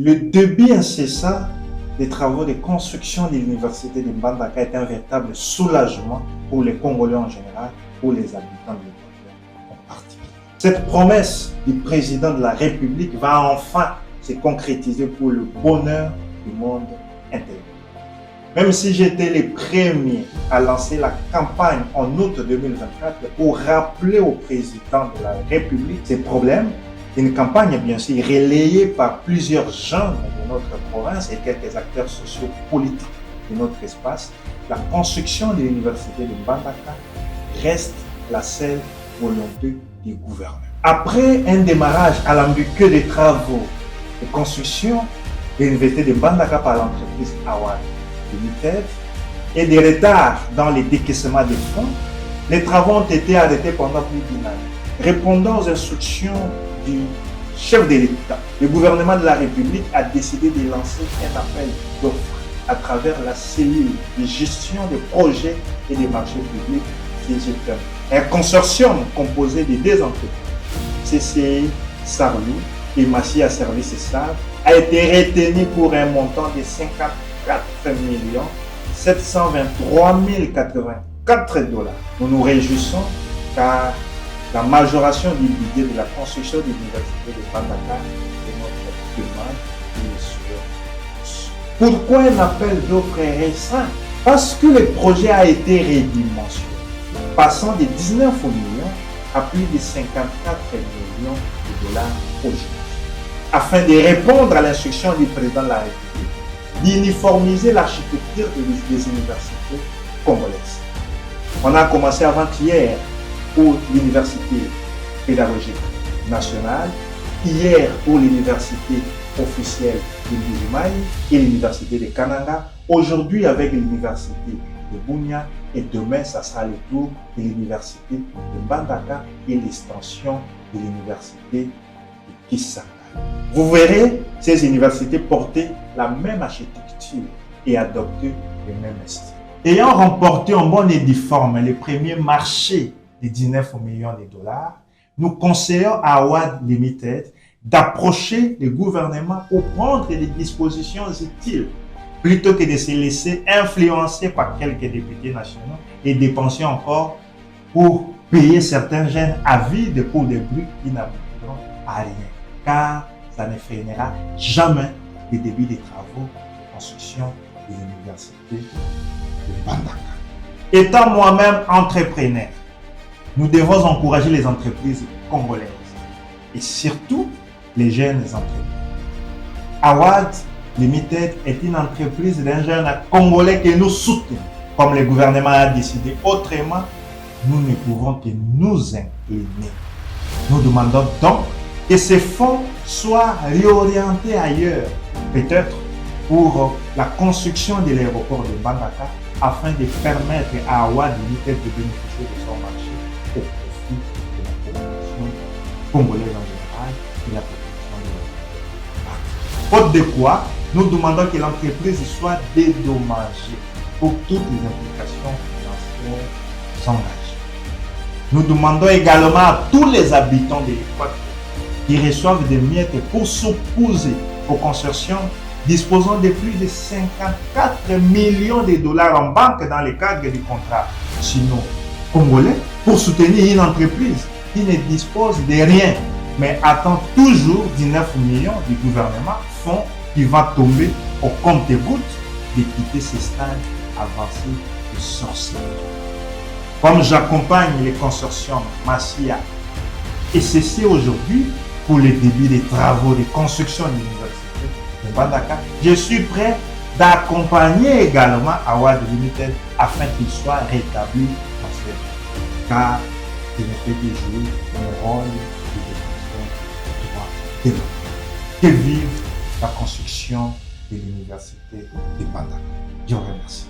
Le début incessant des travaux de construction de l'université de Mbandaka est un véritable soulagement pour les Congolais en général, pour les habitants de l'Équateur en particulier. Cette promesse du président de la République va enfin se concrétiser pour le bonheur du monde intellectuel. Même si j'étais les premiers à lancer la campagne en août 2024 pour rappeler au président de la République ses problèmes, une campagne bien sûr relayée par plusieurs jeunes de notre province et quelques acteurs sociaux politiques de notre espace, la construction de l'université de Mbandaka reste la seule volonté du gouvernement. Après un démarrage alambiqué des travaux de construction de l'université de Mbandaka par l'entreprise Awad Limited et des retards dans les décaissements des fonds, les travaux ont été arrêtés pendant plus d'une année. Répondant aux instructions du chef de l'État, le gouvernement de la République a décidé de lancer un appel d'offres à travers la cellule de gestion des projets et des marchés publics CGPM. Un consortium composé de deux entreprises, CCI Sarlou et Massia Services SAV, a été retenu pour un montant de 54 723 084 $. Nous nous réjouissons car la majoration du budget de la construction de l'université de Mbandaka est notre demande et souhait. Pourquoi un appel d'offres récent? Parce que le projet a été redimensionné, passant de 19 millions à plus de 54 millions de dollars aujourd'hui, afin de répondre à l'instruction du président de la République d'uniformiser l'architecture des universités congolaises. On a commencé avant-hier pour l'Université pédagogique nationale, hier pour l'Université officielle de Mbujimai et l'Université de Kananga, aujourd'hui avec l'Université de Bunia et demain ça sera le tour de l'Université de Mbandaka et l'extension de l'Université de Kisangani. Vous verrez ces universités porter la même architecture et adopter le même style. Ayant remporté en bonne et due forme les premiers marchés de 19 millions de $, nous conseillons à Awad Limited d'approcher le gouvernement pour prendre des dispositions utiles plutôt que de se laisser influencer par quelques députés nationaux et dépenser encore pour payer certains jeunes avides pour des bruits qui n'aboutiront à rien, car ça ne freinera jamais le début des travaux de construction de l'université de Mbandaka. Étant moi-même entrepreneur, nous devons encourager les entreprises congolaises et surtout les jeunes entrepreneurs. Awad Limited est une entreprise d'un jeune congolais que nous soutenons. Comme le gouvernement a décidé autrement, nous ne pouvons que nous incliner. Nous demandons donc que ces fonds soient réorientés ailleurs, peut-être pour la construction de l'aéroport de Mbandaka, afin de permettre à Awad Limited de bénéficier de son marché au profit de la population congolaise en général et la population de l'État. Faute de quoi, nous demandons que l'entreprise soit dédommagée pour toutes les implications financières engagées. Nous demandons également à tous les habitants de l'Équateur qui reçoivent des miettes pour s'opposer au consortium disposant de plus de 54 millions de $, en banque dans le cadre du contrat. Sinon, Congolais, pour soutenir une entreprise qui ne dispose de rien, mais attend toujours 19 millions du gouvernement, fonds qui va tomber au compte-gouttes de quitter ce stade avancé de sorcellerie. Comme j'accompagne les consortiums Massia et CC aujourd'hui pour le début des travaux de construction de l'université de Mbandaka, je suis prêt d'accompagner également Awad Limited afin qu'il soit rétabli dans cette vie, car il ne fait que jouer un rôle de défenseur du droit de l'homme. Que vive la construction de l'université de Mbandaka. Je vous remercie.